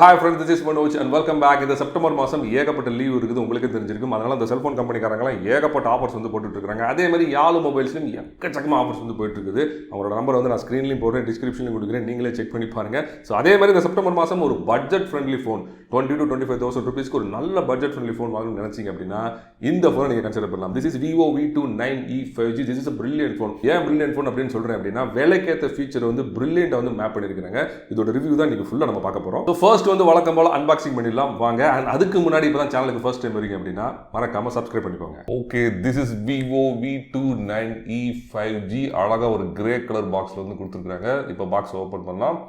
Hi friends, this is Manoj and welcome back. இந்த September மாதம் ஏகப்பட்ட லீவ் இருக்குது, உங்களுக்கு தெரிஞ்சிருக்கும். அதனால அந்த செல்ஃபோன் கம்பெனிக்காரங்களாம் ஏகப்பட்ட ஆஃபர்ஸ் வந்து போட்டுட்டு இருக்காங்க. அதே மாதிரி யாலு மொபைல்ஸ்லையும் எக்கச்சக்கமாக ஆஃபர்ஸ் வந்து போயிட்டு இருக்குது. அவங்களோட நம்பர் வந்து நான் ஸ்க்ரீன்லையும் போடுறேன், டிஸ்கிரிப்ஷன்லையும் கொடுக்குறேன், நீங்களே செக் பண்ணி பாருங்க. ஸோ அதே மாதிரி இந்த செப்டம்பர் மாதம் ஒரு budget friendly phone 20 to 25,000 rupees ஒரு நல்ல பட்ஜெட் ஃப்ரெண்ட்லி ஃபோன் வாங்கணும்னு நினைச்சிங்க அப்படின்னா இந்த ஃபோனை நீங்கள் கன்சிடர் பண்ணலாம். This is Vivo V29e OS UI. This is brilliant phone. ஏன் பிரில்லியன்ட் ஃபோன் அப்படின்னு சொல்கிறேன் அப்படின்னா விலைக்கேற்ற ஃபீச்சர் வந்து பிரில்லியண்டாக வந்து மேப் பண்ணியிருக்காங்க. இதோட ரிவ்யூ தான் நீங்கள் ஃபுல்லாக நம்ம பார்க்க போகிறோம். ஸோ ஃபர்ஸ்ட் வந்து வழக்கம் போல அன்பாக்சிங் பண்ணிடலாம் வாங்க. அண்ட் அதுக்கு முன்னாடி இப்போ தான் சேனலுக்கு ஃபர்ஸ்ட் டைம் வரீங்க அப்படின்னா மறக்காம சப்ஸ்கிரைப் பண்ணிக்கோங்க. Okay, this is Vivo V29e OS UI. அழகாக ஒரு கிரே கலர் பாக்ஸில் வந்து கொடுத்துருக்காங்க. இப்போ பாக்ஸ் ஓப்பன் பண்ணலாம்.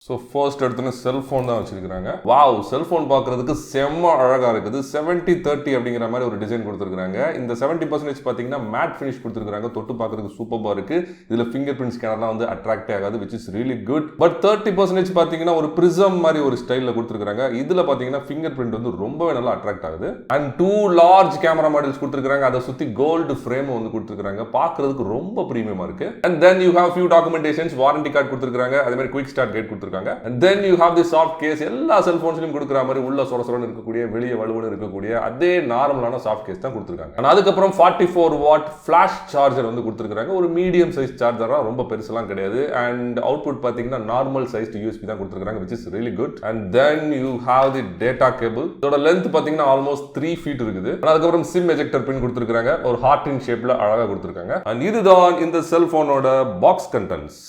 ஸோ ஃபர்ஸ்ட் எடுத்துன்னு செல்ஃபோன் தான் வச்சிருக்காங்க. வாவ், செல்ஃபோன் பார்க்குறதுக்கு செம்ம அழகாக இருக்குது. 70-30 அப்படிங்கிற மாதிரி ஒரு டிசைன் கொடுத்துருக்காங்க. இந்த 70% பார்த்தீங்கன்னா மேட் ஃபினிஷ் கொடுத்துருக்காங்க. தொட்டு பார்க்குறதுக்கு சூப்பராக இருக்குது. இதில் ஃபிங்கர் பிரிண்ட் ஸ்கேனர்லாம் வந்து அட்ராக்ட் ஆகாது, which is really good. But 30% பார்த்தீங்கன்னா ஒரு பிரிசம் மாதிரி ஒரு ஸ்டைலில் கொடுத்துருக்காங்க. இதில் பார்த்தீங்கன்னா ஃபிங்கர் பிரிண்ட் வந்து ரொம்பவே நல்லா அட்ராக்ட் ஆகுது. அண்ட் 2 லார்ஜ் கேமரா மாடல்ஸ் கொடுத்துருக்காங்க. அதை சுற்றி கோல்டு ஃப்ரேம் வந்து கொடுத்துருக்காங்க. பார்க்குறதுக்கு ரொம்ப ப்ரீமியமாக இருக்குது. And then you have few documentations, warranty card கொடுத்துருக்காங்க. அதே மாதிரி குயிக் ஸ்டார்ட் கேட் கொடுத்துருக்காங்க. And then you have the soft case. எல்லா செல்போன்ஸ்லயும் கொடுக்குற மாதிரி உள்ள சொரசொரன்னு இருக்கக்கூடிய வெளியே வலுவன்னு இருக்கக்கூடிய அதே நார்மலான சாஃப்ட் கேஸ் தான் கொடுத்துருக்காங்க. அதுக்கப்புறம் 44 வாட் ஃபிளாஷ் சார்ஜர் வந்து கொடுத்துருக்காங்க. ஒரு மீடியம் சைஸ் சார்ஜரா, ரொம்ப பெருசெல்லாம் கிடையாது. அண்ட் அவுட்புட் பார்த்தீங்கன்னா நார்மல் சைஸ் USB தான் கொடுத்துருக்காங்க, which is really good. And then you have the data cable. இதோட லென்த் பார்த்தீங்கன்னா ஆல்மோஸ்ட் 3 feet இருக்குது. அதுக்கப்புறம் சிம் எஜெக்டர் பின் கொடுத்துருக்காங்க. ஒரு ஹார்ட் இன் ஷேப்ல அழகா கொடுத்துருக்காங்க. அண்ட் இதுதான் இந்த செல்போனோட பாக்ஸ் கண்டென்ட்ஸ்.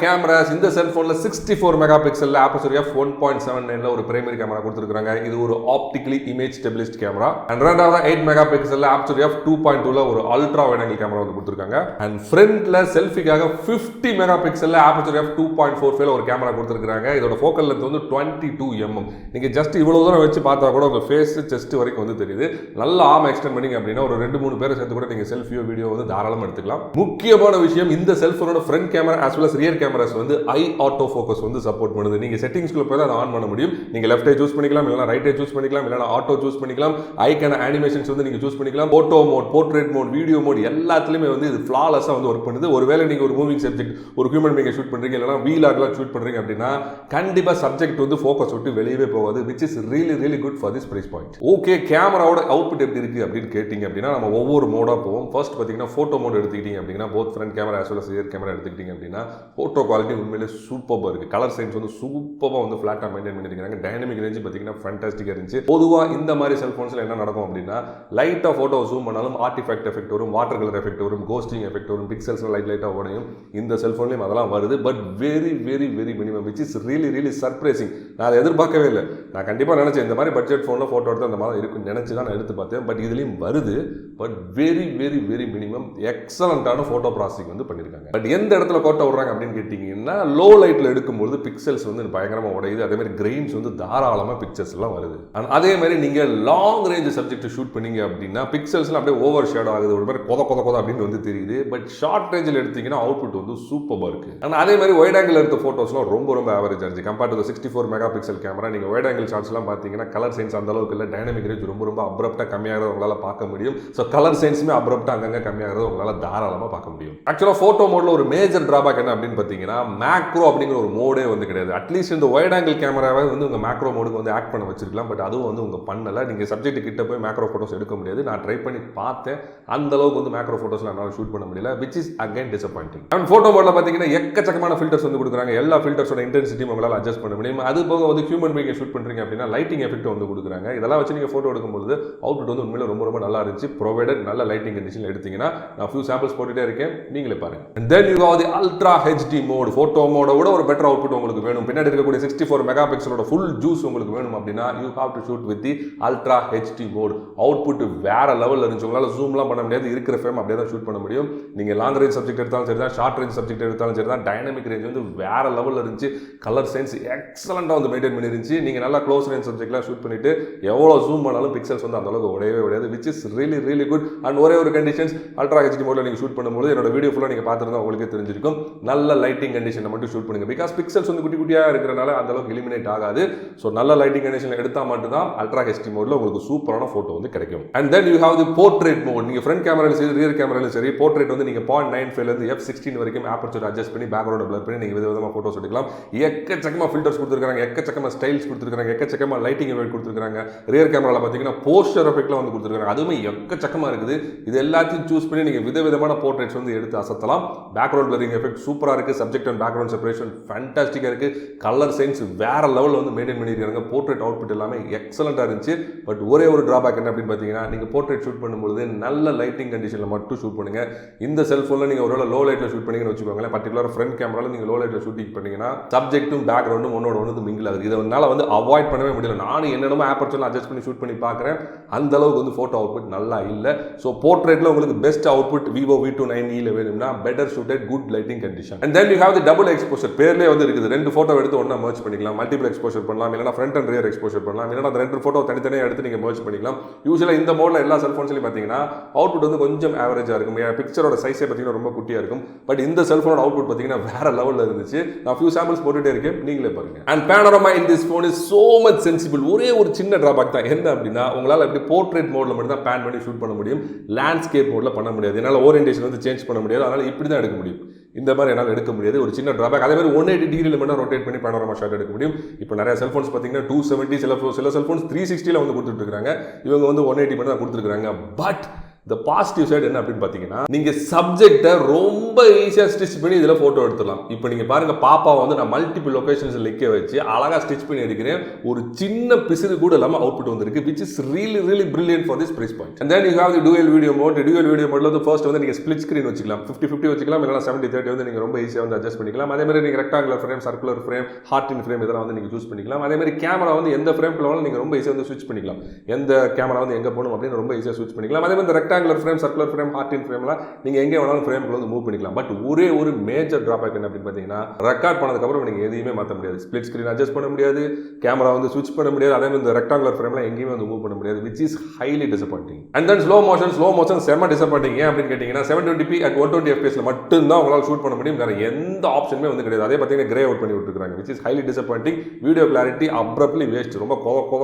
கேமராஸ் இந்த செல்போன்ல 64 மெகா பிக்சல்ல ஆப்பர்ச்சர் f 1.79ல ஒரு பிரைமரி கேமரா கொடுத்துருக்காங்க. இது ஒரு ஆப்டிகலி இமேஜ் ஸ்டெபிலிஸ்ட் கேமரா. அண்ட் ரெண்டாவது 8 மெகா பிக்சல்ல ஆப்பர்ச்சர் f 2.2ல ஒரு அல்ட்ரா வைட் ஆங்கிள் கேமரா வந்து கொடுத்துருக்காங்க. அண்ட் ஃப்ரண்ட்ல செல்ஃபிக்காக 50 மெகா பிக்சல்ல ஆப்பர்ச்சர் f 2.45ல ஒரு கேமரா கொடுத்துருக்காங்க. இதோட ஃபோக்கல் லென்த் வந்து 22 mm. நீங்க ஜஸ்ட் இவ்வளவு தூரம் வச்சு பார்த்தா கூட உங்க ஃபேஸ் செஸ்ட் வரைக்கும் வந்து தெரியுது. நல்ல ஆர்ம் எக்ஸ்டெண்ட் பண்ணீங்க அப்படின்னா ஒரு 2-3 பேரை சேர்த்து கூட நீங்க செல்ஃபியோ வீடியோ வந்து தாராளமா எடுத்துக்கலாம். முக்கியமான விஷயம், இந்த செல்போனோட front camera as well as rear cameras வந்து ஐ ஆட்டோ ஃபோக்கஸ் வந்து சப்போர்ட் பண்ணுது. நீங்க செட்டிங்ஸ்க்குள்ள போய் அதை ஆன் பண்ண முடியும். நீங்க லெஃப்ட் ஐ சூஸ் பண்ணிக்கலாம், இல்லனா ரைட் ஐ சூஸ் பண்ணிக்கலாம், இல்லனா ஆட்டோ சூஸ் பண்ணிக்கலாம். ஐகான அனிமேஷன்ஸ் வந்து நீங்க சூஸ் பண்ணிக்கலாம். Photo mode, portrait mode, video mode எல்லாத்துலயுமே வந்து இது ஃப்ளாலெஸ்ஸா வந்து ஒர்க் பண்ணுது. ஒருவேளை நீங்க ஒரு மூவிங் சப்ஜெக்ட், ஒரு ஹியூமன் பீயிங் ஷூட் பண்றீங்க, இல்லனா வீலாக்லாம் ஷூட் பண்றீங்க அப்படின்னா கண்டிப்பா சப்ஜெக்ட் வந்து ஃபோக்கஸ் விட்டு வெளியவே போகாது, which is really really good for this price point. Okay, கேமராவோட அவுட்புட் எப்படி இருக்கு அப்படின்னு கேட்டிங்க அப்படின்னா நம்ம ஒவ்வொரு மோடா போவோம். ஃபர்ஸ்ட் பாத்தீங்கன்னா போட்டோ மோட் எடுத்துக்கிட்டீங்க அப்படின்னா both front camera as well as rear camera எடுத்துக்கிட்டீங்க அப்படின்னா போட்டோ குவாலிட்டி உண்மையிலே சூப்பராக இருக்குது. கலர் சைன்ஸ் வந்து சூப்பராக வந்து ஃப்ளாட்டாக மெயின்டைன் பண்ணியிருக்காங்க. டைனமிக் ரேஞ்சு பார்த்தீங்கன்னா ஃபேண்டாஸ்டிக்காக இருந்துச்சு. பொதுவாக இந்த மாதிரி செல்ஃபோன்ஸில் என்ன நடக்கும் அப்படின்னா லைட்டாக ஃபோட்டோ ஜூம் பண்ணாலும் ஆர்டிஃபேக்ட் எஃபெக்ட் வரும், வாட்டர் கலர் எஃபெக்ட் வரும், கோஸ்டிங் எஃபெக்ட் வரும், பிக்சல்ஸ்லாம் லைட்டாக உடையும். இந்த செல்ஃபோன்லேயும் அதெல்லாம் வருது. But very very very minimum, which is really really surprising. நான் அதை எதிர்பார்க்கவே இல்லை. நான் கண்டிப்பாக நினச்சேன் இந்த மாதிரி பட்ஜெட் ஃபோனில் ஃபோட்டோ எடுத்து அந்த மாதிரி இருக்குன்னு நினச்சி தான் நான் எடுத்து பார்த்தேன். பட் இதுலேயும் வருது. But very very very minimum எக்ஸலண்டான ஃபோட்டோ ப்ராசஸிங் வந்து பண்ணியிருக்காங்க. பட் எந்த இடத்துல ஃபோட்டோ விடுறாங்க அப்படின்னு கேட்டிங்கன்னா லோ லைட்டில் எடுக்கும்போது பிக்சல்ஸ் வந்து பயங்கரமா உடையுது. அதே மாதிரி கிரெயின்ஸ் வந்து தாராளமா பிக்சர்ஸ் எல்லாம் வருது. அதே மாதிரி நீங்க லாங் ரேஞ்ச் சப்ஜெக்ட் ஷூட் பண்ணீங்க அப்படின்னா பிக்சல்ஸ் எல்லாம் அப்படியே ஓவர் ஷேடோ ஆகுது, ஒரு மாதிரி கொத அப்படின்னு வந்து தெரியுது. பட் ஷார்ட் ரேஞ்சில் எடுத்தீங்கன்னா அவுட்புட் வந்து சூப்பரா இருக்கு. அதே மாதிரி வைட் ஆங்கிள் எடுத்த போட்டோஸ்லாம் ரொம்ப ஆவரேஜ் இருந்துச்சு compared to 64 mega pixel camera. நீங்க வைட் ஆங்கிள் ஷாட்ஸ் எல்லாம் பாத்தீங்கன்னா கலர் சைன்ஸ் அந்த அளவுக்கு இல்லை, டைனமிக் ரேஞ்ச் ரொம்ப அப்ரப்டா கம்மியாகிறத உங்களால பார்க்க முடியும். ஸோ கலர் சைன்ஸுமே அப்ரப்டா அங்கங்க கம்மியாகிறத உங்களால தாராளமா பார்க்க முடியும். ஆக்சுவலா போட்டோ மோட்ல ஒரு மேஜர் டிராபேக் என்ன அப்படின்னு பாத்தீங்கன்னா மேக்ரோ அப்படிங்கிற ஒரு மோடே வந்து கிடையாது. அட்லீஸ்ட் இந்த வைட் ஆங்கிள் கேமராவை வந்து உங்கள் மேக்ரோ மோடுக்கு வந்து ஆக்ட் பண்ண வச்சிருக்கலாம். பட் அதுவும் வந்து உங்கள் பண்ணலை. நீங்கள் சப்ஜெக்ட் கிட்ட போய் மேக்ரோ ஃபோட்டோஸ் எடுக்க முடியாது. நான் ட்ரை பண்ணி பார்த்தேன், அந்த அளவுக்கு வந்து மேக்ரோ ஃபோட்டோஸ்லாம் என்னால் ஷூட் பண்ண முடியல, which is again disappointing. And photo மோடில் பார்த்தீங்கன்னா எக்கச்சக்கமான ஃபில்டர்ஸ் வந்து கொடுக்குறாங்க. எல்லா ஃபில்டர்ஸோட இன்டென்சிட்டி உங்களால் அட்ஜஸ்ட் பண்ண முடியும். அது போக வந்து ஹியூமன் பீயிங் ஷூட் பண்ணுறீங்க அப்படின்னா லைட்டிங் எஃபெக்ட் வந்து கொடுக்குறாங்க. இதெல்லாம் வச்சு நீங்கள் ஃபோட்டோ எடுக்கும்போது அவுட்புட் வந்து உண்மையில ரொம்ப நல்லா இருந்துச்சு. ப்ரொவைடட் நல்ல லைட்டிங் கண்டிஷன் எடுத்தீங்கன்னா நான் ஃபியூ சாம்பிள்ஸ் போட்டுட்டே இருக்கேன், நீங்களே பாருங்க. And then you have the ultra HD mode. Photo மோட விட ஒரு பெட்டர் அவுட்புட் உங்களுக்கு வேணும், பின்னாடி இருக்கக்கூடிய 64 மெகா பிக்சலோட ஃபுல் ஜூஸ் உங்களுக்கு வேணும் அப்படின்னா you have to shoot with the ultra HD mode. Output வேற லெவலில் இருந்துச்சு. உங்களால் ஜூம்லாம் பண்ண முடியாது, இருக்கிற ஃப்ரேம் அப்படியே தான் ஷூட் பண்ண முடியும். நீங்கள் லாங் ரேஞ்ச் சப்ஜெக்ட் எடுத்தாலும் சரி தான், ஷார்ட் ரேஞ்ச் சப்ஜெக்ட் எடுத்தாலும் சரி தான், டைனமிக் ரேஞ்ச் வந்து வேற லெவலில் இருந்துச்சு. கலர் சைன்ஸ் எக்ஸலண்டாக வந்து மெயின்டைன் பண்ணிருந்துச்சு. நீங்கள் நல்லா க்ளோஸ் ரேஞ்ச் சப்ஜெக்ட்லாம் ஷூட் பண்ணிட்டு எவ்வளோ ஜூம் பண்ணாலும் பிக்சல்ஸ் வந்து அந்த அளவுக்கு உடையவே which is really really good. And ஒரே ஒரு கண்டிஷன்ஸ், அல்ட்ரா HD மோட்ல நீங்கள் ஷூட் பண்ணும்போது என்னோட வீடியோ ஃபுல்லாக நீங்கள் பார்த்துருந்தா உங்களுக்கே தெரிஞ்சிருக்கும். நல்ல லைட்டிங் கண்டிஷனில் மட்டும் ஷூட் பண்ணுங்க. பிகாஸ் பிக்சல்ஸ் வந்து குட்டி குட்டியாக இருக்கிறனால அந்த அளவுக்கு எலிமினேட் ஆகாது. ஸோ நல்ல லைட்டிங் கண்டிஷனில் எடுத்தால் மட்டும் தான் அல்ட்ரா ஹெச்டி மோடில் உங்களுக்கு சூப்பரான ஃபோட்டோ வந்து கிடைக்கும். And then you have the portrait mode. நீங்கள் ஃப்ரண்ட் கேமராவில் சரி ரியர் கேமராவில் சரி போர்ட்ரேட் வந்து நீங்கள் 0.95 F16 வரைக்கும் ஆப்பர்ச்சுர் அட்ஜஸ்ட் பண்ணி பேக்ரவுண்ட் பிளர் பண்ணி நீங்கள் விதவிதமாக ஃபோட்டோஸ் எடுக்கலாம். எக்கச்சக்கமாக ஃபில்டர்ஸ் கொடுத்துருக்காங்க, எக்கச்சக்கமாக ஸ்டைல்ஸ் கொடுத்துருக்காங்க, எக்கச்சக்கமாக லைட்டிங் எஃபெக்ட் கொடுத்துருக்காங்க. ரியர் கேமராவில் பார்த்தீங்கன்னா போஸ்டர் எஃபெக்ட்லாம் வந்து கொடுத்துருக்காங்க. அதுவுமே எக்கச்சக்கமாக இருக்குது. இது எல்லாத்தையும் சூஸ் பண்ணி நீங்கள் விதவிதமான போர்ட்ரேட்ஸ் வந்து எடுத்து அசத்தலாம். பேக்ரவுண்ட் பிளரிங் எஃபெக்ட் சூப்பராக இருக்குது. சப்ஜெக்ட் அண்ட் பேக்ரவுண்ட் செப்பரேஷன் ஃபேண்டாஸ்டிக்காக இருக்குது. கலர் சைன்ஸ் வேற லெவலில் வந்து மெயின்டைன் பண்ணியிருக்காங்க. போர்ட்ரேட் அவுட்புட் எல்லாமே எக்ஸலண்ட்டாக இருந்துச்சு. பட் ஒரே ஒரு டிராபேக் என்ன அப்படின்னு பார்த்தீங்கன்னா, நீங்கள் போர்ட்ரேட் ஷூட் பண்ணும்போது நல்ல லைட்டிங் கண்டிஷனில் மட்டும் ஷூட் பண்ணுங்க. இந்த செல்ஃபோனில் நீங்கள் ஒரு லோ லைட்டில் ஷூட் பண்ணீங்கன்னு வச்சுக்கோங்களேன், பர்டிகுலர் ஃப்ரண்ட் கேமராவில் நீங்கள் லோ லைட்டில் ஷூட்டிங் பண்ணீங்கன்னா சப்ஜெக்ட்டும் பேக்ரவுண்டும் ஒன்னோட ஒன்று மிங்கிள் ஆகுது. இதை என்னால் வந்து அவாய்ட் பண்ணவே முடியல. நானும் என்னென்னமோ ஆப்பர்ச்சுரில் அட்ஜஸ்ட் பண்ணி ஷூட் பண்ணி பார்க்குறேன், அந்த அளவுக்கு வந்து ஃபோட்டோ அவுட்புட் நல்லா இல்லை. ஸோ போர்ட்ரேட்டில் உங்களுக்கு பெஸ்ட் அவுட்புட் Vivo V29e வேணும்னா better shooted good lighting condition. And then you have the double exposure. பேர்லேயே வந்து இருக்குது. ரெண்டு ஃபோட்டோ எடுத்து ஒன்றா மர்ஜ் பண்ணிக்கலாம். மல்டிபிள் எக்ஸ்போஷர் பண்ணலாம், இல்லைனா ஃப்ரண்ட் அண்ட் ரியர் எக்ஸ்போஷர் பண்ணலாம், இல்லைனா அந்த ரெண்டு ஃபோட்டோ தனித்தனியாக எடுத்து நீங்கள் மர்ஜ் பண்ணிக்கலாம். யூஸ்வலாக இந்த மோடில் எல்லா செல்ஃபோன்ஸ்லையும் பார்த்தீங்கன்னா அவுட்புட் வந்து கொஞ்சம் ஆவரேஜாக இருக்கும். பிக்சரோட சைஸே பார்த்தீங்கன்னா ரொம்ப குட்டியாக இருக்கும். பட் இந்த செல்ஃபோனோட அவுட்புட் பார்த்தீங்கன்னா வேற லெவலில் இருந்துச்சு. நான் ஃபியூ சாம்பிள்ஸ் போட்டுட்டே இருக்கேன், நீங்களே பாருங்க. And பேனோரமா in this phone is so much sensible. ஒரே ஒரு சின்ன டிராபேக் தான். என்ன அப்படின்னா, உங்களால் எப்படி போர்ட்ரேட் மோடில் மட்டும் தான் பேன் பண்ணி ஷூட் பண்ண முடியும், லேண்ட்ஸ்கேப் மோடில் பண்ண முடியாது. என்னால் ஓரியன்டேஷன் வந்து சேஞ்ச் பண்ண முடியாது. அதனால் இப்படி தான் எடுக்க முடியும். இந்த மாதிரி என்னால் எடுக்க முடியாது. ஒரு சின்ன டிராபேக். அதே மாதிரி 180 டிகிரியில் மட்டும் ரொட்டேட் பண்ணி பேனோரமா ஷாட் எடுக்க முடியும். இப்போ நிறைய செல்ஃபோன்ஸ் பார்த்தீங்கன்னா 270, சில செல்ஃபோன்ஸ் 360 வந்து கொடுத்துட்டு இருக்காங்க. இவங்க வந்து 180 மட்டும் தான் கொடுத்துருக்காங்க. பட் இந்த பாசிட்டிவ் சைடு என்ன அப்படின்னு பார்த்தீங்கன்னா, நீங்கள் சப்ஜெக்டை ரொம்ப ஈஸியாக ஸ்டிச் பண்ணி இதில் ஃபோட்டோ எடுத்துடலாம். இப்போ நீங்கள் பாருங்கள், பாப்பாவை வந்து நான் மல்டிபிள் லொகேஷன்ஸ் லிக்க வச்சு அழகாக ஸ்டிச் பண்ணி எடுக்கிறேன். ஒரு சின்ன பிசுறு கூட இல்லாமல் அவுட்புட் வந்துருக்கு, which is really brilliant for this price point. And then you have the dual video mode. Dual video மோட்ல வந்து ஃபர்ஸ்ட் வந்து நீங்கள் ஸ்பிளிட் ஸ்க்ரீன் வச்சுக்கலாம். 50-50 வச்சுக்கலாம், இல்லைனா 70-30 வந்து நீங்கள் ரொம்ப ஈஸியாக வந்து அட்ஜஸ்ட் பண்ணிக்கலாம். அதே மாதிரி நீங்கள் rectangular frame, circular frame, heart in frame இதெல்லாம் வந்து நீங்கள் சூஸ் பண்ணிக்கலாம். அதே மாதிரி கேமரா வந்து எந்த ஃப்ரேம் வேணாலும் நீங்கள் ரொம்ப ஈஸியாக வந்து ஸ்விட்ச் பண்ணிக்கலாம். எந்த கேமரா வந்து எங்கே போகணும் அப்படின்னு ரொம்ப ஈஸியாக ஸ்விட்ச் பண்ணிக்கலாம். அதே மாதிரி rectangular frame, circular frame, heart in ஃப்ரேம்லாம் நீங்கள் எங்கே வேணாலும் ஃப்ரேம்குள்ள வந்து மூவ் பண்ணிக்கலாம். பட் ஒரே ஒரு மேஜர் டிராபேக் என்ன அப்படின்னு பார்த்தீங்கன்னா, ரெக்கார்ட் பண்ணதுக்கப்புறம் நீங்கள் எதையுமே மாற்ற முடியாது. ஸ்பிளிட் ஸ்க்ரீன் அட்ஜஸ்ட் பண்ண முடியாது, கேமரா வந்து ஸ்விட்ச் பண்ண முடியாது. அதே மாதிரி இந்த ரெக்டாங்குலர் ஃப்ரேம்லாம் எங்கேயுமே வந்து மூவ் பண்ண முடியாது, which is highly disappointing. And then slow motion செம்ம டிசப்பாயிண்டிங். ஏன் அப்படின்னு கேட்டிங்கன்னா, 720p at 120 fps மட்டும்தான் உங்களால் ஷூட் பண்ண முடியும். வேறு எந்த ஆப்ஷனுமே வந்து கிடையாது. அதே பார்த்தீங்கன்னா கிரே அவுட் பண்ணி விட்டுருக்காங்க, which is highly disappointing. Video clarity abruptly waste. ரொம்ப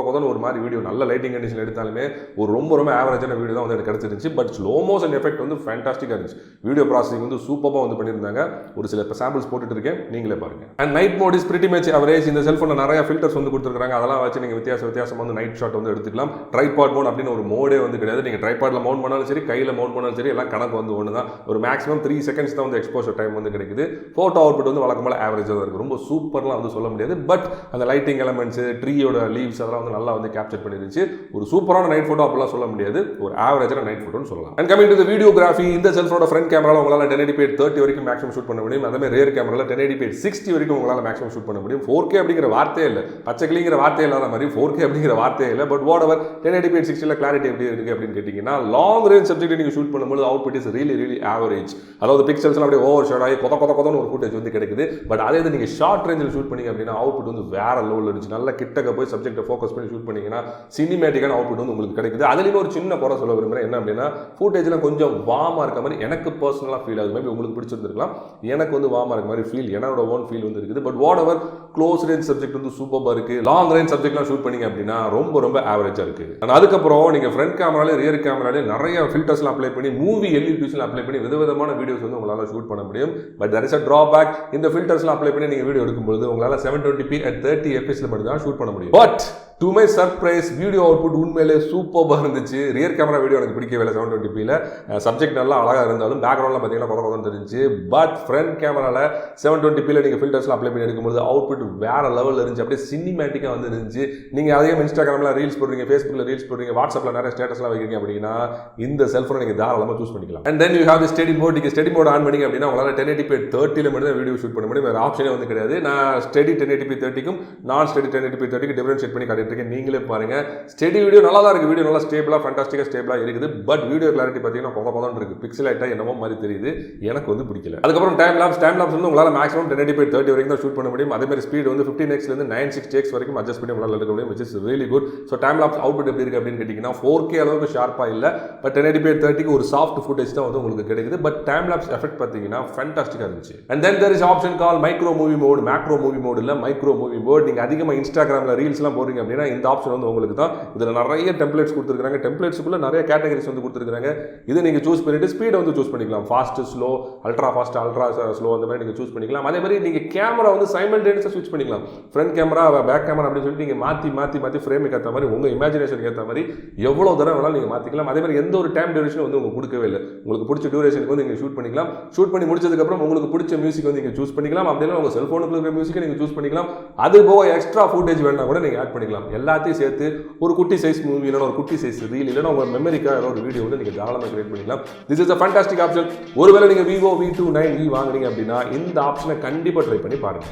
கொதன்னு ஒரு மாதிரி வீடியோ. நல்ல லைட்டிங் கண்டிஷன் எடுத்தாலுமே ஒரு ரொம்ப ஆவரேஜான வீடியோ தான் வந்து எனக்கு கிடைச்சிருந்துச்சு. பட் ஸ்லோ மோஷன் எஃபெக்ட் வந்து ஃபேண்டாஸ்டிக்காக இருந்துச்சு. வீடியோ ப்ராசஸிங் வந்து சூப்பராக வந்து பண்ணியிருந்தாங்க. ஒரு சில சாம்பிள்ஸ் போட்டுட்டு இருக்கேன், நீங்களே பாருங்க. And night mode is pretty much average. இந்த செல்ஃபோனில் நிறைய ஃபில்டர்ஸ் வந்து கொடுத்துருக்காங்க. அதெல்லாம் வச்சு நீங்கள் வித்தியாசம் வந்து நைட் ஷாட் வந்து எடுத்துக்கலாம். ட்ரைபாட் மோட் அப்படின்னு ஒரு மோடே வந்து கிடையாது. நீங்கள் ட்ரைபாட்டில் மவுண்ட் பண்ணாலும் சரி, கையில் மவுண்ட் பண்ணாலும் சரி, எல்லாம் கணக்கு வந்து ஒன்று தான். ஒரு மேக்ஸிமம் 3 seconds தான் வந்து எக்ஸ்போசர் டைம் வந்து கிடைக்குது. ஃபோட்டோ அவுட்புட் வந்து வழக்கமாக ஆவரேஜாக தான் இருக்குது. ரொம்ப சூப்பர்லாம் வந்து சொல்ல முடியாது. பட் அந்த லைட்டிங் எலமெண்ட்ஸ், ட்ரீயோட லீவ்ஸ் அதெல்லாம் வந்து நல்லா வந்து கேப்சர் பண்ணிருந்துச்சு. ஒரு சூப்பரான நைட் ஃபோட்டோ அப்படிலாம் சொல்ல முடியாது, ஒரு ஆவரேஜான நைட் ஃபோட்டோன்னு சொல்லலாம். And coming to the videography, இந்த செல்ஃபோனோட ஃப்ரண்ட் கேமராவில் உங்களால் 1080p 30 வரைக்கும் மேக்ஸிமம் ஷூட் பண்ண முடியும். அதே மாதிரி ரியர் கேமராவில் 1080p 60 வரைக்கும் உங்களால் மேக்ஸிமம் ஷூட் பண்ண முடியும். 4K அப்படிங்கிற வார்த்தையே இல்லை, பச்சைக்கிளிங்கிற வார்த்தையே இல்லாத மாதிரி 4K அப்படிங்கிற வார்த்தையே இல்லை. But what ever 1080p 60 clarity எப்படி இருக்குது அப்படின்னு கேட்டிங்கன்னா, லாங் ரேஞ்ச் சப்ஜெக்ட் நீங்கள் ஷூட் பண்ணும்போது அவுட்புட் இஸ் ரியலி ஆவரேஜ். அதாவது பிக்சல்ஸ்லாம் அப்படியே ஓவர் ஷேட் ஆகி கொதன்னு ஒரு ஃபுட்டேஜ் வந்து கிடைக்குது. பட் அதே இது நீங்கள் ஷார்ட் ரேஞ்சில் ஷூட் பண்ணீங்க அப்படின்னா அவுட்புட் வந்து வேற லெவலில் இருந்துச்சு. நல்லா கிட்டக்க போய் சப்ஜெக்ட்டை ஃபோக்கஸ் பண்ணி ஷூட் பண்ணீங்கன்னா சினிமேட்டிக்கான அவுட்புட் வந்து உங்களுக்கு கிடைக்குது. அதுலேயும் ஒரு சின்ன குறை சொல்ல விரும்புகிறேன். என்ன அப்படின்னா, ஃபுட்டேஜ்லாம் கொஞ்சம் வார்மாக இருக்க மாதிரி எனக்கு பர்சனலாக ஃபீல் ஆகுது. மேபி உங்களுக்கு பிடிச்சிருந்துருக்கலாம். எனக்கு வந்து வார்மாக இருக்க மாதிரி ஃபீல், என்னோட ஓன் ஃபீல் வந்து இருக்குது. But what ever close range subject வந்து சூப்பராக இருக்குது. லாங் ரேஞ்ச் சப்ஜெக்ட்லாம் ஷூட் பண்ணிங்க அப்படின்னா ரொம்ப ஆவரேஜாக இருக்குது. அண்ட் அதுக்கப்புறம் நீங்கள் ஃப்ரண்ட் கேமராலே ரியர் கேமராலே நிறைய ஃபில்டர்ஸ்லாம் அப்ளை பண்ணி, மூவி எல்இடிஸ்லாம் அப்ளை பண்ணி விதவிதமான வீடியோஸ் வந்து உங்களால் ஷூட் பண்ண முடியும். But that is a drawback. இந்த ஃபில்டர்ஸ்லாம் அப்ளை பண்ணி நீங்கள் வீடியோ எடுக்கும்போது உங்களால் 720p at 30 fps மட்டும் தான் ஷூட் பண்ண முடியும். But to my surprise, video output உண்மையிலே சூப்பராக இருந்துச்சு. ரியர் கேமரா வீடியோ எனக்கு பிடிக்கவே இல்லை 720pல. சப்ஜெக்ட் நல்லா அழகாக இருந்தாலும் பேக்ரவுண்ட்லாம் பார்த்தீங்கன்னா கொதன்னு தெரிஞ்சு. பட் ஃப்ரண்ட் கேமராவில் 720pல நீங்கள் ஃபில்டர்ஸ்லாம் அப்ளை பண்ணி எடுக்கும்போது அவுட்புட் வேற லெவலில் இருந்துச்சு. அப்படியே சினிமேட்டிக்காக வந்து இருந்துச்சு. நீங்கள் அதே இன்ஸ்டாகிராமில் ரீல்ஸ் போடுறீங்க, ஃபேஸ்புக்கில் ரீல்ஸ் போடுறீங்க, வாட்ஸ்அப்பில் நிறைய ஸ்டேட்டஸ்லாம் வைக்கிறீங்க அப்படின்னா இந்த செல்ஃபோனை நீங்கள் தாராளமாக சூஸ் பண்ணிக்கலாம். And then you have the steady mode. நீங்கள் ஸ்டெடி மோட் ஆன் பண்ணிங்க அப்படின்னா உங்களால் 1080p 30ல மட்டும் தான் வீடியோ ஷூட் பண்ண முடியும். வேறு ஆப்ஷனே வந்து கிடையாது. நான் ஸ்டெடி 1080p 30க்கும் நான் ஸ்டெடி 1080p 30க்கு டிஃபரன்ஷியேட் பண்ணி காட்டிட்டு காட்டியிருக்கேன், நீங்களே பாருங்க. ஸ்டெடி வீடியோ நல்லா தான் இருக்குது, வீடியோ நல்லா ஸ்டேபிளாக ஃபேண்டாஸ்டிக்காக ஸ்டேபிளாக இருக்குது. பட் வீடியோ கிளாரிட்டி பார்த்தீங்கன்னா கொதான் இருக்குது, பிக்சல் ஆகிட்டா என்னமோ மாதிரி தெரியுது, எனக்கு வந்து பிடிக்கல. அதுக்கப்புறம் டைம் லாப்ஸ் வந்து உங்களால் மேக்ஸிமம் 1080x30 வரைக்கும் தான் ஷூட் பண்ண முடியும். அதே மாதிரி ஸ்பீட் வந்து 15xலேருந்து 960x வரைக்கும் அட்ஜஸ்ட் பண்ணி உங்களால் எடுக்க முடியும், which is really good. So time lapse output எப்படி இருக்குது அப்படின்னு கேட்டிங்கன்னா 4K அளவுக்கு ஷார்ப்பாக இல்லை, பட் 1080x30க்கு ஒரு சாஃப்ட் ஃபுட்டேஜ் தான் வந்து உங்களுக்கு கிடைக்குது. பட் டைம் லாப்ஸ் எஃபெக்ட் பார்த்தீங்கன்னா ஃபேண்டாஸ்டிக்காக இருந்துச்சு. And then there is option call micro movie mode. Macro movie mode இல்லை, மைக்ரோ மூவி மோட். நீங்கள் அதிகமாக இன்ஸ்டாகிராமில் ரீல்ஸ்லாம் போடுறீங்க அப்படின்னா இந்த ஆப்ஷன் வந்து உங்களுக்கு தான். இதில் நிறைய டெம்ப்ளேட்ஸ் கொடுத்துருக்காங்க, டெம்ப்ளேட்ஸுக்குள்ள நிறைய கேட்டகரிஸ் வந்து கொடுத்துருக்காங்க. இதை நீங்கள் சூஸ் பண்ணிட்டு ஸ்பீடை வந்து சூஸ் பண்ணிக்கலாம், fast slow, ultra fast, ultra slow, அந்த மாதிரி நீங்கள் சூஸ் பண்ணிக்கலாம். அதே மாதிரி நீங்கள் கேமரா வந்து சைமல்டேனியஸாக ஸ்விட்ச் பண்ணிக்கலாம், ஃப்ரண்ட் கேமரா பேக் கேமரா அப்படின்னு சொல்லிட்டு நீங்கள் மாற்றி ஃப்ரேமுக்கு ஏற்ற மாதிரி உங்கள் இமேஜினேஷனுக்கு ஏற்ற மாதிரி எவ்வளோ தடவை வேணாலும் நீங்கள் மாற்றிக்கலாம். அதே மாதிரி எந்த ஒரு டைம் டியூரேஷன் வந்து உங்களுக்கு கொடுக்கவே இல்லை, உங்களுக்கு பிடிச்ச டியூரேஷனுக்கு வந்து நீங்கள் ஷூட் பண்ணிக்கலாம். ஷூட் பண்ணி முடிச்சதுக்கப்புறம் உங்களுக்கு பிடிச்ச மியூசிக் வந்து நீங்கள் சூஸ் பண்ணிக்கலாம். அப்படின்னா உங்கள் செல்ஃபோனுக்கு இருக்கிற மியூசிக்கை நீங்கள் சூஸ் பண்ணிக்கலாம். அது போக எக்ஸ்ட்ரா ஃபுட்டேஜ் வேணா கூட நீங்கள் ஆட் பண்ணிக்கலாம். எல்லாத்தையும் சேர்த்து ஒரு குட்டி சைஸ் மூவி இல்லைனா ஒரு குட்டி சைஸ் ரீல் இல்லைனா உங்கள் மெமரிக்காக ஒரு வீடியோ வந்து நீங்கள் தாராளமாக கிரியேட் பண்ணிக்கலாம். This is a fantastic option. ஒருவேளை நீங்கள் Vivo V29e வாங்குறீங்க அப்படின்னா இந்த ஆப்ஷனை கண்டிப்பாக ட்ரை பண்ணி பாருங்க.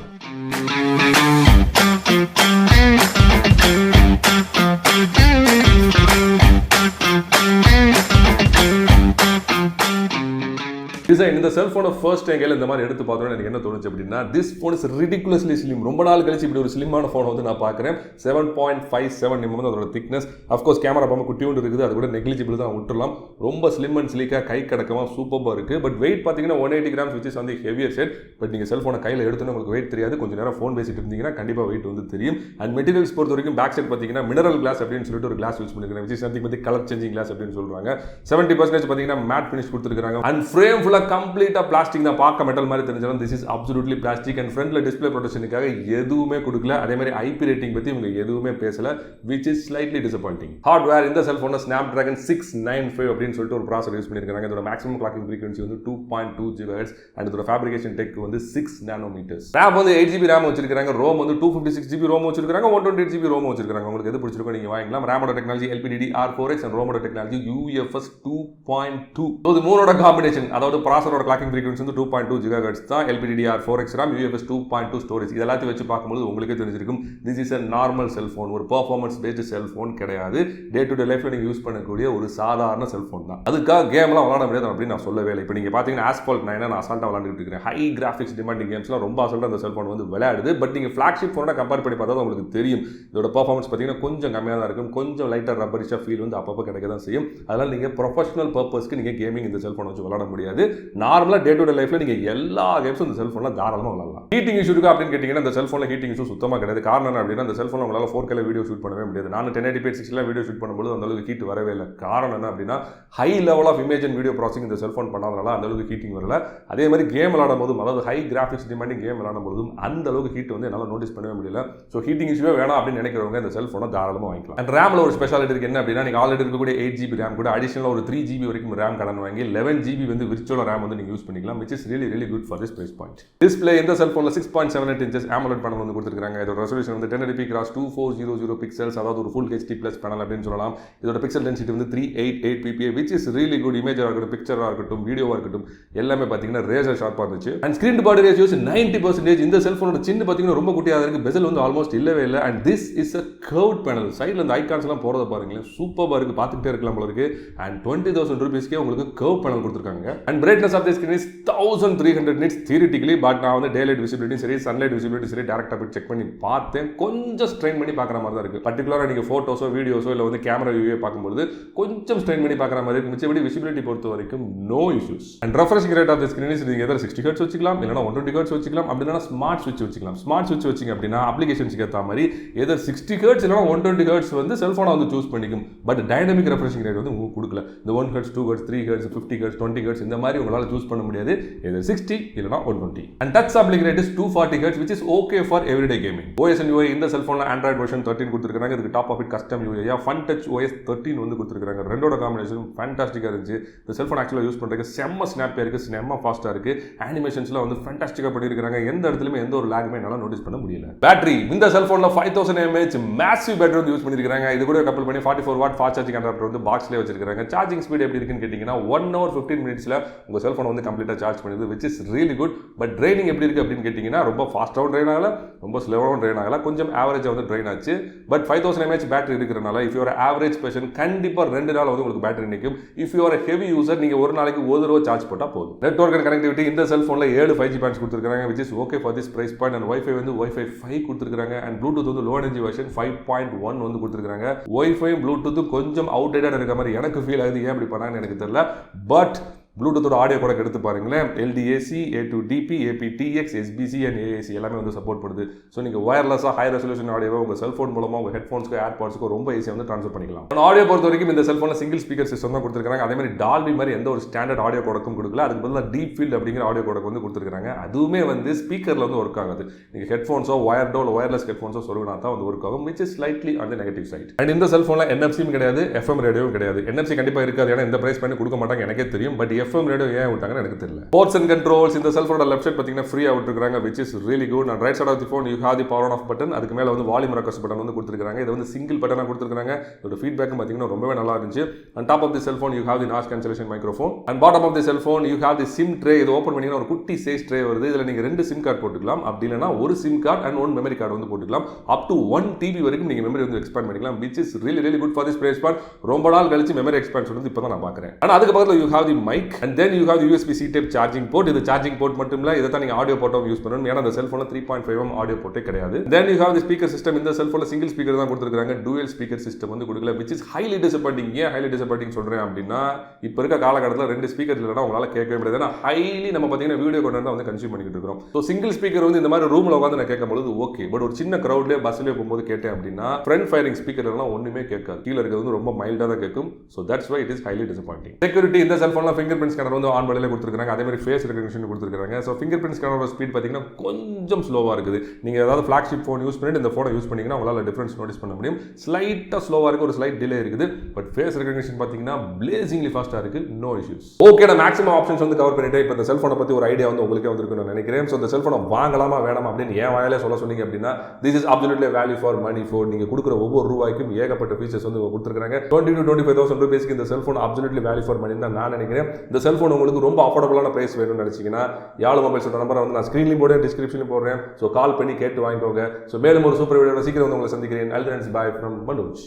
இந்த செல்போனை ஃபர்ஸ்ட் டைம் இந்த மாதிரி எடுத்து பார்த்தோன்னா எனக்கு என்ன தோணுச்சு அப்படின்னா, this phone is ridiculously slim. ரொம்ப நாள் கழிச்சு இப்படி ஒரு ஸ்லிமான ஃபோனை வந்து நான் பார்க்குறேன். 7.57 mm வந்து அதோட திக்னஸ். அஃப்கோர்ஸ் கேமரா பார்க்க குட்டியோண்டு இருக்குது, அது கூட நெக்லிஜிபிள் தான் விட்டுலாம். ரொம்ப ஸ்லிம் அண்ட் ஸ்லீக்காக கை கடக்கமாக சூப்பராக இருக்குது. பட் வெயிட் பார்த்தீங்கன்னா 180 grams, which is வந்து ஹெவியர் செட். பட் நீங்கள் செல்ஃபோனை கையில் எடுத்தோன்னு உங்களுக்கு வெயிட் தெரியாது. கொஞ்சம் நேரம் ஃபோன் பேசிட்டு இருந்தீங்கன்னா கண்டிப்பாக வெயிட் வந்து தெரியும். அண்ட் மெட்டீரியல்ஸ் பொறுத்த வரைக்கும் பேக் சைட் பார்த்தீங்கன்னா மினரல் கிளாஸ் அப்படின்னு சொல்லிட்டு ஒரு கிளாஸ் யூஸ் பண்ணிருக்காங்க, which is something வந்து கலர் சேஞ்சிங் கிளாஸ் அப்படின்னு சொல்றாங்க. 70% பார்த்தீங்கன்னா மேட் ஃபினிஷ் கொடுத்துருக்காங்க. அண்ட் ஃப்ரேம் ஃபுல்லாக கம்ப்ளீட்டாக பிளாஸ்டிக் தான், பார்க்க மெட்டல் மாதிரி தெரிஞ்சாலும் this is absolutely plastic. And ஃப்ரண்ட்ல டிஸ்பிளே ப்ரொடெக்ஷனுக்காக எதுவுமே கொடுக்கல. அதே மாதிரி ஐபி ரேட்டிங் பற்றி இவங்க எதுவுமே பேசல, which is slightly disappointing. Hardware இந்த செல்ஃபோனில் Snapdragon 695 அப்படின்னு சொல்லிட்டு ஒரு ப்ராசஸர் யூஸ் பண்ணியிருக்காங்க. இதோட மேக்ஸிமம் கிளாக்கிங் ஃப்ரீக்வன்சி வந்து 2.2 GHz அண்ட் இதோட ஃபேப்ரிகேஷன் டெக் வந்து 6 nanometers. RAM வந்து 8GB RAM வச்சிருக்காங்க. ROM வந்து 256GB ROM வச்சிருக்காங்க, 128GB ROM வச்சிருக்காங்க. உங்களுக்கு எது பிடிச்சிருக்கோ நீங்க வாங்கிக்கலாம். RAM-ஓட டெக்னாலஜி LPDDR4X and ROM-ஓட டெக்னாலஜி UFS 2.2. இது மூணோட காம்பினேஷன், அதாவது ப்ராசஸரோட கிளாக்கிங் ஃப்ரீக்வன்சி வந்து 2.2 GHz தான், LPDDR4X RAM, UFS 2.2 ஸ்டோரேஜ். இதெல்லாத்தையும் வச்சு பார்க்கும்போது உங்களுக்கே தெரிஞ்சிருக்கும் this is a normal cellphone, ஒரு பெர்ஃபார்மன்ஸ் பேஸ்டு செல்போன் கிடையாது. டே டு டே லைஃப்ல நீங்க யூஸ் பண்ணக்கூடிய ஒரு சாதாரண செல்போன் தான். அதுக்காக கேம்லாம் விளையாட முடியாது அப்படின்னு நான் சொல்லவே இல்லை. இப்போ நீங்க பாத்தீங்கன்னா Asphalt 9 நான் அசால்ட்டா விளையாண்டுட்டு இருக்கேன். ஹை கிராஃபிக்ஸ் டிமாண்டிங் கேம்ஸ்லாம் ரொம்ப அசால்ட்டா அந்த செல்போன் வந்து விளையாடுது. பட் நீங்க ஃபிளாக்ஷிப் ஃபோனை கம்பேர் பண்ணி பார்த்தா உங்களுக்கு தெரியும் இதோட பெர்ஃபார்மன்ஸ் பார்த்தீங்கன்னா கொஞ்சம் கம்மியாக தான் இருக்கும். கொஞ்சம் லைட்டர் ரப்பரிஷா ஃபீல் வந்து அப்பப்போ கிடைக்க தான் செய்யும். அதனால நீங்க ப்ரொஃபஷனல் பர்பஸ்க்கு நீங்க கேமிங் இந்த செல்போன் வச்சு விளையாட முடியாது. நார்மலா டே டு டே லைஃப்ல நீங்க எல்லா கேம்ஸும் இந்த செல்போன்ல தாராளமாக விளையாடலாம். ஹீட்டிங் இஷ்யூ இருக்கா அப்படின்னு கேட்டீங்கன்னா இந்த செல்போன்ல ஹீட்டிங் இஷ்யூ சுத்தமாக கிடையாது. காரணம் என்ன அப்படின்னா இந்த செல்போன்ல உங்களால் 4K வீடியோ ஷூட் பண்ணவே முடியாது. நான் 1080x60 வீடியோ ஷூட் பண்ணும்போது அந்த அளவுக்கு ஹீட் வரவே இல்லை. காரணம் என்ன அப்படின்னா high level of image and video processing இந்த செல்போன் பண்ணாதனால அந்த அளவுக்கு ஹீட்டிங் வரல. அதே மாதிரி கேம் விளையாடும் போதும், அதாவது ஹை கிராஃபிக்ஸ் டிமாண்டிங் கேம் விளையாடும் போதும் அந்த அளவுக்கு ஹீட் வந்து என்னால் நோட்டீஸ் பண்ணவே முடியல. ஸோ ஹீட்டிங் இஷ்யூவே வேணாம் அப்படின்னு நினைக்கிறவங்க இந்த செல்போனை தாராளமாக வாங்கிக்கலாம். அண்ட் ரேமில் ஒரு ஸ்பெஷாலிட்டி இருக்கு. என்ன அப்படின்னா நீங்கள் ஆல்ரெடி இருக்கக்கூடிய 8GB ரேம் கூட அடிஷனலாக ஒரு 3GB வரைக்கும் ரேம் கடன் வாங்கி 11GB வந்து விர்ச்சுவல் ரேம் வந்து நீங்கள் யூஸ் பண்ணிக்கலாம், which is really good for this price point. Display இந்த செல்போன்ல 6.78 inches AMOLED பேனல் வந்து கொடுத்திருக்காங்க. இதோட ரெசல்யூஷன் வந்து 1080x2400 பிக்சல்ஸ், அதாவது ஒரு ஃபுல் HD பிளஸ் பேனல் அப்படின்னு சொல்லலாம். இதோட பிக்சல் டென்சிட்டி வந்து 388 ppi, which is really good. இமேஜா இருக்கட்டும், பிக்சரா இருக்கட்டும், வீடியோவா இருக்கட்டும், எல்லாமே பாத்தீங்கன்னா ரேசர் ஷார்ப்பா இருந்துச்சு. And screen to body ratios 90%. இந்த செல்போனோட சின்ன பாத்தீங்கன்னா ரொம்ப குட்டியாக இருக்கு. பெசல் வந்து ஆல்மோஸ்ட் இல்லவே இல்லை. And this is a curved panel. சைடுல இந்த ஐகான்ஸ் எல்லாம் போறத பாருங்களேன், சூப்பரா இருக்கு, பார்த்துட்டே இருக்கலாம் போல இருக்கு. அண்ட் 20,000 rupeesக்கே உங்களுக்கு curve panel கொடுத்திருக்காங்க. And brightness of the screen is 1300 nits theoretically. But நான் வந்து டேலைட் விசிபிலிட்டி சரி, சன்லைட் விசிபிலிட்டி சரி, டேரக்டா போய் செக் பண்ணி பார்த்தேன். கொஞ்சம் ஸ்ட்ரெயின் பண்ணி பார்க்குற மாதிரி தான் இருக்கு. பர்டிகுலராக நீங்கள் ஃபோட்டோஸோ வீடியோஸோ இல்லை வந்து கேமரா வியூவே பார்க்கும்போது கொஞ்சம் ஸ்ட்ரெயின் பண்ணி பார்க்குற மாதிரி இருக்கு. மிச்சபடி விசிபிலிட்டி பொறுத்த வரைக்கும் no issues. And refreshing rate of the screen is நீங்கள் எதாவது 60 Hz வச்சுக்கலாம், இல்லைனா 120 Hz வச்சுக்கலாம், அப்படி இல்லைனா ஸ்மார்ட் ஸ்விட்ச் வச்சுக்கலாம். ஸ்மார்ட் ஸ்விட்ச் வச்சிங்க அப்படின்னா அப்ளிகேஷன்ஸ்க்கு ஏற்ற மாதிரி எதாவது 60 Hz இல்லைனா 120 Hz வந்து செல்ஃபோனை வந்து சூஸ் பண்ணிக்கும். பட் டைனமிக் ரெஃப்ரெஷிங் ரேட் வந்து உங்களுக்கு கொடுக்கல. இந்த 1 Hz, 2 Hz, 3 Hz, 50 Hz, 20 Hz இந்த மாதிரி உங்களால் சூஸ் பண்ண முடியாது. எதாவது 60 இல்லைனா 120. And touch sampling rate is 240 Hz, which is okay for everyday gaming. OS and UI இந்த செல்போன்ல Android version 13 கொடுத்திருக்காங்க. இதுக்கு top of it custom UI Fun Touch OS 13 வந்து கொடுத்திருக்காங்க. ரெண்டோட காம்பினேஷன் ஃபேண்டாஸ்டிக்கா இருந்துச்சு. இந்த செல்போன் ஆக்சுவலா யூஸ் பண்றதுக்கு செம்ம ஸ்னாப்பியா இருக்கு, செம்ம ஃபாஸ்டா இருக்கு. அனிமேஷன்ஸ்ல வந்து ஃபேண்டாஸ்டிக்கா பண்ணிருக்காங்க. எந்த இடத்துலயுமே எந்த ஒரு லாகுமே என்னால நோட்டீஸ் பண்ண முடியல. பேட்டரி இந்த செல்போன்ல 5000 mAh மேசிவ் பேட்டரி வந்து யூஸ் பண்ணிருக்காங்க. இது கூட கப்பல் பண்ணி 44 வாட் ஃபாஸ்ட் சார்ஜிங் அடாப்டர் வந்து பாக்ஸ்லயே வச்சிருக்காங்க. சார்ஜிங் ஸ்பீட் எப்படி இருக்குன்னு கேட்டீங்கன்னா 1 hour 15 minutesல உங்க செல்போன் செல்ஃபோன் வந்து கம்ப்ளீட்டாக சார்ஜ் பண்ணுது, which is really good. But training எப்படி இருக்குது அப்படின்னு கேட்டிங்கன்னா ரொம்ப ஃபாஸ்ட்டாகவும் ட்ரெயின் ஆகல, ரொம்ப ஸ்லோவாகவும் ட்ரெயின் ஆகல, கொஞ்சம் ஆவரேஜாக வந்து ட்ரெயின் ஆச்சு. பட் 5000 mAh பேட்டரி இருக்கிறனால இஃப் யூர் ஆவரேஜ் பர்சன் கண்டிப்பாக 2 நாள் வந்து உங்களுக்கு பேட்டரி நிற்கும். If you are heavy user நீங்கள் ஒரு நாளைக்கு ஒரு தடவை சார்ஜ் போட்டால் போதும். நெட்வொர்க் அண்ட் கனெக்டிவிட்டி இந்த செல்ஃபோனில் 7 5G பேண்ட்ஸ் கொடுத்துருக்காங்க, which is okay for this price point. And wifi வந்து வைஃபை 5 கொடுத்துருக்காங்க. அண்ட் ப்ளூடூத் வந்து லோ எனர்ஜி வெர்ஷன் 5.1 வந்து கொடுத்துருக்காங்க. வைஃபை ப்ளூடூத்தும் கொஞ்சம் அவுடேட்டட் இருக்க மாதிரி எனக்கு ஃபீல் ஆகுது. ஏன் அப்படி பண்ணாங்கன்னு எனக்கு தெரியல. பட் ப்ளூடூத்தோட ஆடியோ கூட எடுத்து பாருங்களேன். LDAC, A2DP, APTX, SBC and AAC எல்லாமே வந்து சப்போர்ட் பண்ணுது. ஸோ நீங்கள் வயர்லெஸ்ஸாக ஹை ரெசல்யூஷன் ஆடியோவை உங்கள் செல்ஃபோன் மூலமாக உங்கள் ஹெட்ஃபோன்ஸ்க்கு ஏர்பாட்ஸ்க்கு ரொம்ப ஈஸியாக வந்து ட்ரான்ஸ்ஃபர் பண்ணிக்கலாம். ஆடியோ பொறுத்த வரைக்கும் இந்த செல்ஃபோனில் சிங்கிள் ஸ்பீக்கர் சிஸ்டம் தான் கொடுத்துருக்காங்க. அதே மாதிரி டால்பி மாதிரி எந்த ஒரு ஸ்டாண்டர்ட் ஆடியோ கோடக்கும் கொடுக்கல. அதுக்கு பதிலாக டீப் ஃபீல்ட் அப்படிங்கிற ஆடியோ கோடக் வந்து கொடுத்துருக்காங்க. அதுவுமே வந்து ஸ்பீக்கரில் வந்து ஒர்க் ஆகுது. நீங்கள் ஹெட்ஃபோன்ஸோ வயர்டோ இல்லை வயர்லெஸ் ஹெட்ஃபோன்ஸோ சொருகினா தான் வந்து ஒர்க் ஆகும், which is slightly on the negative side. And இந்த செல்ஃபோனில் NFC கிடையாது, FM ரேடியோவும் கிடையாது. NFC கண்டிப்பாக இருக்காது, ஏன்னா இந்த பிரைஸ் பண்ணி கொடுக்க மாட்டாங்க எனக்கே தெரியும். பட் FM ரேடியோ ஏன் எனக்கு தெரியல. போர்ட்ஸ் அண்ட் கண்ட்ரோல்ஸ் இந்த செல்ஃபோனோட லெஃப்ட் சைடு பாத்தீங்கன்னா ஃப்ரீயா விட்டுருக்காங்க, which is really good. and right side of the phone you have the power on off button. அதுக்கு மேல வந்து வால்யூம் ரெக்வெஸ்ட் பட்டன் வந்து கொடுத்திருக்காங்க. இது வந்து சிங்கிள் பட்டனா கொடுத்திருக்காங்க. இதோட ஃபீட்பேக்கும் பாத்தீங்கன்னா ரொம்பவே நல்லா இருந்துச்சு. on top of the cell phone you have the noise cancellation microphone and bottom of the cell phone you have the SIM tray. இது ஓபன் பண்ணீங்கன்னா ஒரு குட்டி சைஸ் ட்ரே வருது. இதுல நீங்க 2 SIM கார்டு போட்டுக்கலாம், அப்படி இல்லனா ஒரு SIM card and 1 memory card வந்து போட்டுக்கலாம். up to 1 TB வரைக்கும் நீங்க மெமரி வந்து எக்ஸ்பேண்ட் பண்ணிக்கலாம், which is really good for this price point. ரொம்ப நாள் கழிச்சு மெமரி எக்ஸ்பேன்ஷன் வந்து இப்பதான் நான் பார்க்கறேன். and அதுக்கு பக்கத்துல you have the mic and then you have the USB-C type charging port. இது சார்ஜிங் போர்ட் மட்டும் இல்ல, இதை தான் நீங்க ஆடியோ போர்ட்டும் யூஸ் பண்ணணும். ஏன்னா இந்த செல்போன்ல 3.5mm ஆடியோ போர்ட்டே கிடையாது. Then you have the speaker system. இந்த செல்போன்ல சிங்கிள் ஸ்பீக்கர் தான் கொடுத்திருக்காங்க, dual speaker system வந்து கொடுக்கல, which is highly disappointing. ஏன் highly disappointing சொல்றேன் அப்படின்னா, இப்போ இருக்க காலகட்டத்தில் 2 ஸ்பீக்கர் இல்லைனா உங்களால கேட்கவே முடியாது. ஏன்னா ஹைலி நம்ம பார்த்தீங்கன்னா வீடியோ கண்டென்ட் வந்து கன்சியூம் பண்ணிட்டு இருக்கோம். ஸோ சிங்கிள் ஸ்பீக்கர் வந்து இந்த மாதிரி ரூம்ல உட்காந்து நான் கேட்கும்போது ஓகே, பட் ஒரு சின்ன கிரௌட்லேயே பஸ்லேயே போகும்போது கேட்டேன் அப்படின்னா ஃப்ரண்ட் ஃபயரிங் ஸ்பீக்கர் எல்லாம் ஒண்ணுமே கேட்காது, கீழே இருக்கிறது வந்து ரொம்ப மைல்டாக தான் கேட்கும். So that's why it is highly disappointing. Security இந்த செல்போன்ல ஃபிங்கர் பிரிண்ட் ஸ்கேனர் வந்து ஆன் பாடியில கொடுத்திருக்காங்க, அதே மாதிரி ஃபேஸ் ரெகக்னிஷன் கொடுத்திருக்காங்க. ஸோ ஃபிங்கர் பிரிண்ட் ஸ்கேனரோட ஸ்பீட் பார்த்தீங்கன்னா கொஞ்சம் ஸ்லோவாக இருக்குது. நீங்கள் ஏதாவது ஃப்ளாக்ஷிப் ஃபோன் யூஸ் பண்ணிட்டு இந்த ஃபோனை யூஸ் பண்ணிங்கன்னா உங்களால் டிஃபரன்ஸ் நோட்டீஸ் பண்ண முடியும். ஸ்லைட்டாக ஸ்லோவாக இருக்குது, ஒரு ஸ்லைட் டிலே இருக்குது. பட் ஃபேஸ் ரெகக்னிஷன் பார்த்தீங்கன்னா பிளேசிங்லி ஃபாஸ்ட்டாக இருக்குது, நோ இஷ்யூஸ். ஓகே, நான் மேக்ஸிமம் ஆப்ஷன்ஸ் வந்து கவர் பண்ணிட்டேன். இப்போ இந்த செல்ஃபோனை பற்றி ஒரு ஐடியா வந்து உங்களுக்கே வந்திருக்குன்னு நான் நினைக்கிறேன். ஸோ இந்த செல்ஃபோனை வாங்கலாமா வேணாமா அப்படின்னு என் வாயிலே சொல்ல சொன்னீங்க அப்படின்னா this is absolutely value for money for. நீங்கள் கொடுக்குற ஒவ்வொரு ரூபாய்க்கும் ஏகப்பட்ட ஃபீச்சர்ஸ் வந்து கொடுத்துருக்காங்க. 20 to 25,000 ரூபீஸ்க்கு இந்த cellphone absolutely value for money தான் நான் நினைக்கிறேன். இந்த செல்ஃபோன் உங்களுக்கு ரொம்ப அஃபோர்டபுளான பிரைஸ் வேணும்னு நினைச்சீங்கன்னா YALU மொபைல்ஸோட நம்பரை வந்து நான் ஸ்க்ரீன்லையும் போடுறேன், டிஸ்கிரிப்ஷன்லையும் போடுறேன். ஸோ கால் பண்ணி கேட்டு வாங்கிக்கோங்க. ஸோ மேலும் ஒரு சூப்பர் வீடியோட சீக்கிரம் வந்து உங்களை சந்திக்கிறேன். அல்ட்ரன்ஸ் பாய் ஃப்ரம் மனோஜ்.